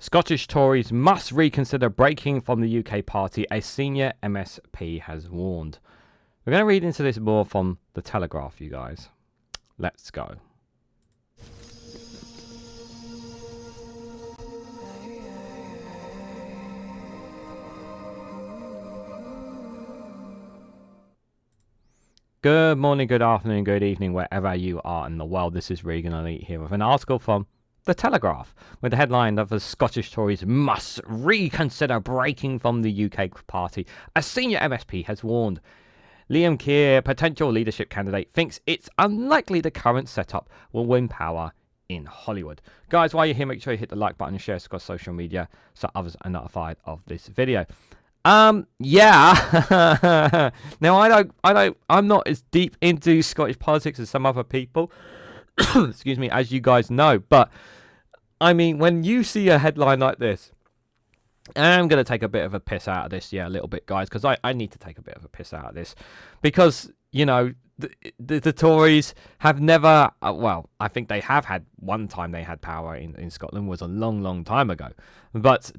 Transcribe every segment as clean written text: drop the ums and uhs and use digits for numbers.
Scottish Tories must reconsider breaking from the UK party, a senior MSP has warned. We're going to read into this more from The Telegraph, you guys. Let's go. Good morning, good afternoon, good evening, wherever you are in the world. This is Reganelite here with an article from The Telegraph with the headline of the Scottish Tories must reconsider breaking from the UK party. A senior MSP has warned. Liam Kerr, potential leadership candidate, thinks it's unlikely the current setup will win power in Holyrood. Guys, while you're here, make sure you hit the like button and share it across social media so others are notified of this video. Yeah. Now I'm not as deep into Scottish politics as some other people. Excuse me, as you guys know, but I mean, when you see a headline like this, I'm going to take a bit of a piss out of this, yeah, a little bit, guys, because I need to take a bit of a piss out of this, because, you know, the Tories have never, well, I think they have had one time they had power in Scotland, was a long, long time ago, but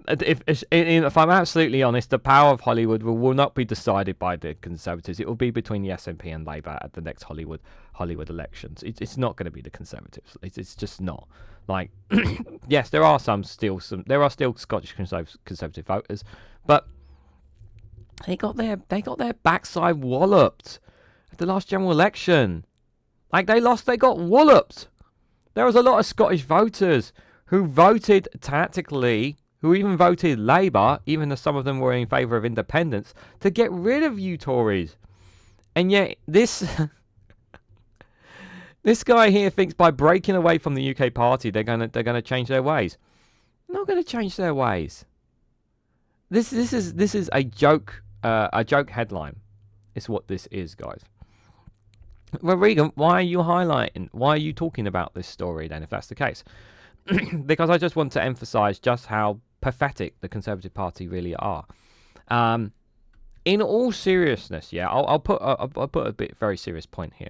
if I'm absolutely honest, the power of Holyrood will not be decided by the Conservatives. It will be between the SNP and Labour at the next Holyrood elections. It's not going to be the Conservatives. It's just not. Like, yes, there are still Scottish Conservative voters, but they got their backside walloped at the last general election. Like, they got walloped. There was a lot of Scottish voters who voted tactically, who even voted Labour, even though some of them were in favour of independence, to get rid of you Tories. And yet this guy here thinks by breaking away from the UK party they're gonna change their ways. They're not gonna change their ways. This is a joke headline. It's what this is, guys. Well, Regan, why are you highlighting? Why are you talking about this story then, if that's the case? Because I just want to emphasise just how pathetic the Conservative Party really are. In all seriousness, yeah, I'll put a very serious point here.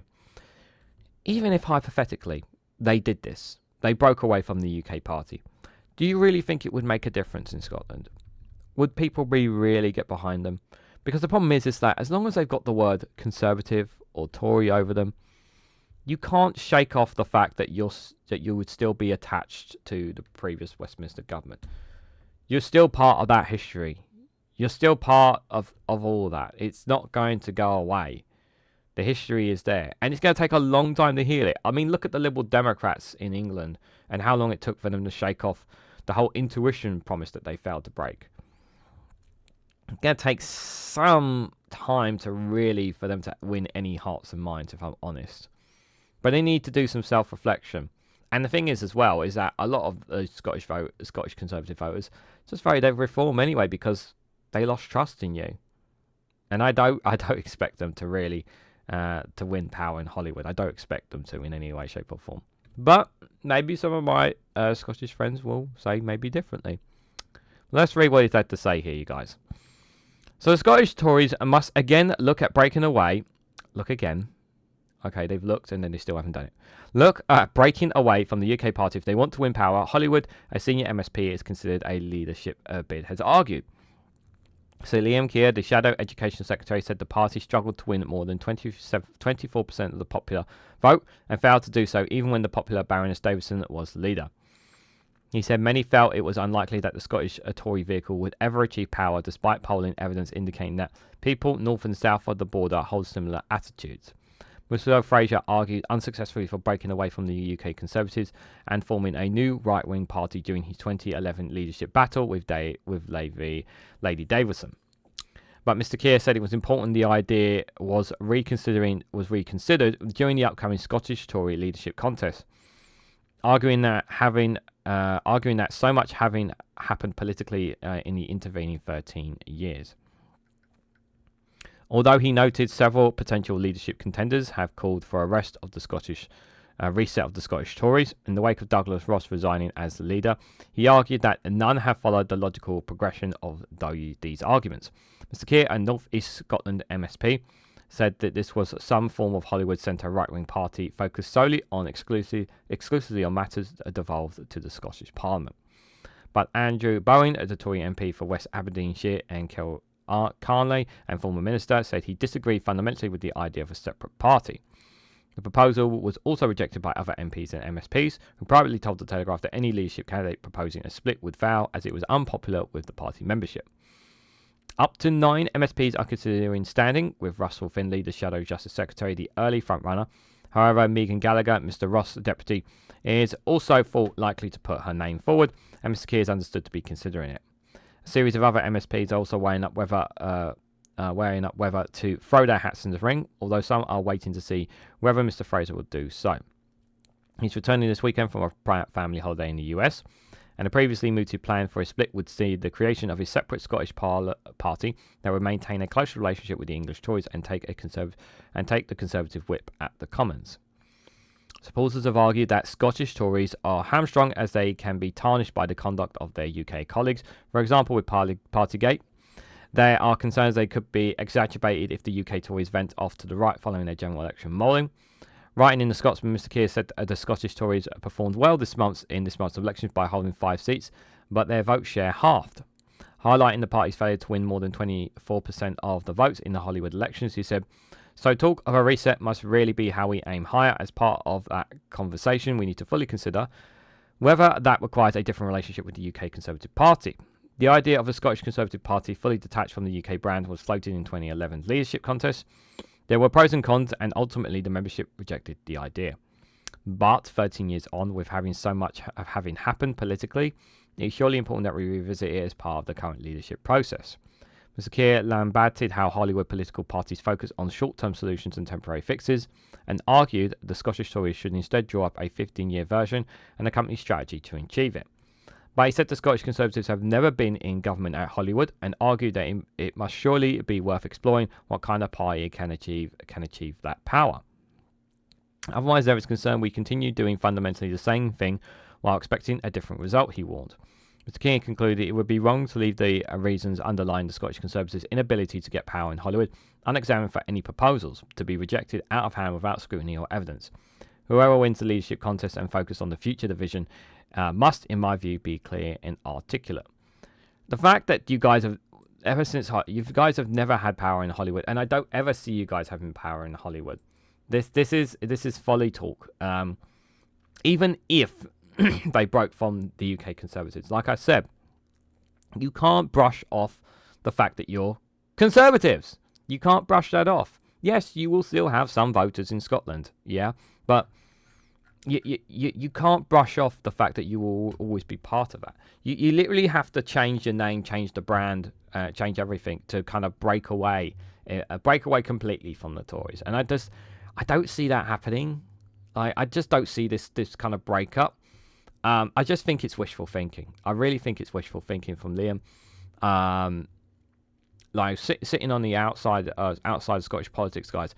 Even if hypothetically they did this, they broke away from the UK party, do you really think it would make a difference in Scotland? Would people really get behind them? Because the problem is that as long as they've got the word Conservative or Tory over them, you can't shake off the fact that you would still be attached to the previous Westminster government. You're still part of that history. You're still part of all of that. It's not going to go away. The history is there. And it's going to take a long time to heal it. I mean, look at the Liberal Democrats in England and how long it took for them to shake off the whole intuition promise that they failed to break. It's going to take some time for them to win any hearts and minds, if I'm honest. But they need to do some self-reflection. And the thing is, as well, is that a lot of the Scottish Conservative voters just voted reform anyway because they lost trust in you. And I don't expect them to really to win power in Holyrood. I don't expect them to in any way, shape, or form. But maybe some of my Scottish friends will say maybe differently. Let's read what he's had to say here, you guys. So the Scottish Tories must again look at breaking away. Look again. Okay, they've looked and then they still haven't done it. Look at breaking away from the UK party if they want to win power. Holyrood, a senior MSP, is considered a leadership bid, has argued. So Liam Kerr, the Shadow Education Secretary, said the party struggled to win more than 24% of the popular vote and failed to do so even when the popular Baroness Davidson was leader. He said many felt it was unlikely that the Scottish Tory vehicle would ever achieve power, despite polling evidence indicating that people north and south of the border hold similar attitudes. Murdo Fraser argued unsuccessfully for breaking away from the UK Conservatives and forming a new right-wing party during his 2011 leadership battle with Lady Davidson. But Mr Kerr said it was important the idea was reconsidered during the upcoming Scottish Tory leadership contest, arguing that so much having happened politically in the intervening 13 years. Although he noted several potential leadership contenders have called for a reset of the Scottish Tories in the wake of Douglas Ross resigning as the leader, he argued that none have followed the logical progression of these arguments. Mr Kerr, a North East Scotland MSP, said that this was some form of Holyrood centre right-wing party focused solely on exclusively on matters that devolved to the Scottish Parliament. But Andrew Bowen, the Tory MP for West Aberdeenshire and Kilcarnley and former minister, said he disagreed fundamentally with the idea of a separate party. The proposal was also rejected by other MPs and MSPs, who privately told the Telegraph that any leadership candidate proposing a split would fail as it was unpopular with the party membership. Up to 9 MSPs are considering standing, with Russell Finlay, the Shadow Justice Secretary, the early frontrunner. However, Megan Gallagher, Mr Ross, the Deputy, is also thought likely to put her name forward, and Mr Kerr is understood to be considering it. A series of other MSPs are also weighing up whether to throw their hats in the ring, although some are waiting to see whether Mr Fraser will do so. He's returning this weekend from a family holiday in the US, and a previously mooted plan for a split would see the creation of a separate Scottish party that would maintain a closer relationship with the English Tories and take the Conservative whip at the Commons. Supporters have argued that Scottish Tories are hamstrung as they can be tarnished by the conduct of their UK colleagues, for example with Partygate. There are concerns they could be exacerbated if the UK Tories vent off to the right following their general election mauling. Writing in the Scotsman, Mr Kerr said the Scottish Tories performed well this month's elections by holding 5 seats, but their vote share halved. Highlighting the party's failure to win more than 24% of the votes in the Holyrood elections, he said, "So talk of a reset must really be how we aim higher. As part of that conversation, we need to fully consider whether that requires a different relationship with the UK Conservative Party. The idea of a Scottish Conservative Party fully detached from the UK brand was floated in 2011's leadership contest. There were pros and cons, and ultimately the membership rejected the idea. But 13 years on, with having so much of having happened politically, it's surely important that we revisit it as part of the current leadership process." Mr Kerr lambasted how Holyrood political parties focus on short-term solutions and temporary fixes, and argued the Scottish Tories should instead draw up a 15-year version and accompany strategy to achieve it. But he said the Scottish Conservatives have never been in government at Holyrood, and argued that it must surely be worth exploring what kind of party can achieve that power. Otherwise, there is concern we continue doing fundamentally the same thing while expecting a different result, he warned. Mr Kerr concluded it would be wrong to leave the reasons underlying the Scottish Conservatives' inability to get power in Holyrood unexamined for any proposals to be rejected out of hand without scrutiny or evidence. Whoever wins the leadership contest and focus on the future division must, in my view, be clear and articulate. The fact that you guys have, you guys have never had power in Holyrood, and I don't ever see you guys having power in Holyrood. This is folly talk. Even if they broke from the UK Conservatives, like I said, you can't brush off the fact that you're Conservatives. You can't brush that off. Yes, you will still have some voters in Scotland, yeah, but you can't brush off the fact that you will always be part of that. You literally have to change your name, change the brand, change everything to kind of break away completely from the Tories. And I don't see that happening. I just don't see this kind of breakup. I just think it's wishful thinking. I really think it's wishful thinking from Liam. Sitting on the outside of Scottish politics, guys.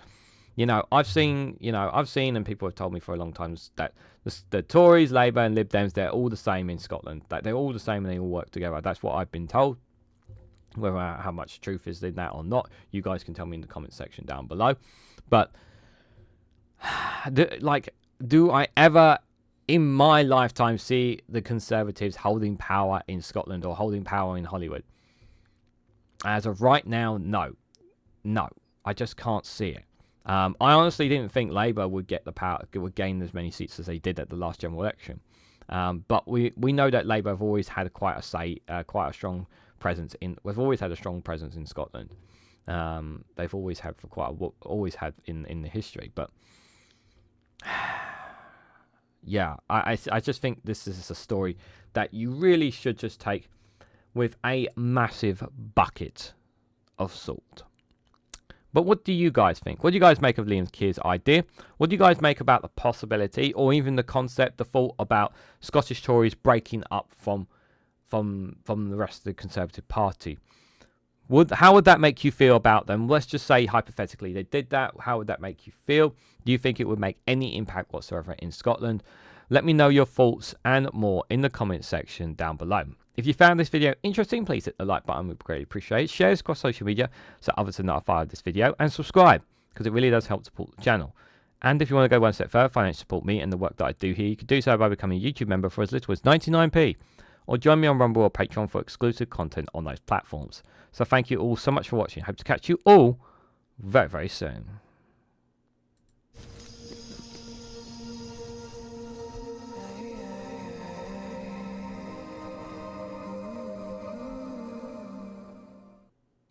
I've seen, and people have told me for a long time that the Tories, Labour, and Lib Dems, they're all the same in Scotland. That they're all the same and they all work together. That's what I've been told. Whether how much truth is in that or not, you guys can tell me in the comment section down below. But do I ever in my lifetime see the Conservatives holding power in Scotland or holding power in Holyrood? As of right now, no, I just can't see it. I honestly didn't think Labour would get the power, would gain as many seats as they did at the last general election. But we know that Labour have always had quite a strong presence in. We've always had a strong presence in Scotland. They've always had in the history. But yeah, I just think this is a story that you really should just take with a massive bucket of salt. But what do you guys think? What do you guys make of Liam Kerr's idea? What do you guys make about the possibility or even the concept, the thought about Scottish Tories breaking up from the rest of the Conservative Party? How would that make you feel about them? Let's just say hypothetically they did that. How would that make you feel? Do you think it would make any impact whatsoever in Scotland? Let me know your thoughts and more in the comment section down below. If you found this video interesting, please hit the like button. We'd greatly appreciate it. Share this across social media so others are notified of this video, and subscribe because it really does help support the channel. And if you want to go one step further, financially support me and the work that I do here, you can do so by becoming a YouTube member for as little as 99p, or join me on Rumble or Patreon for exclusive content on those platforms. So thank you all so much for watching. Hope to catch you all very, very soon.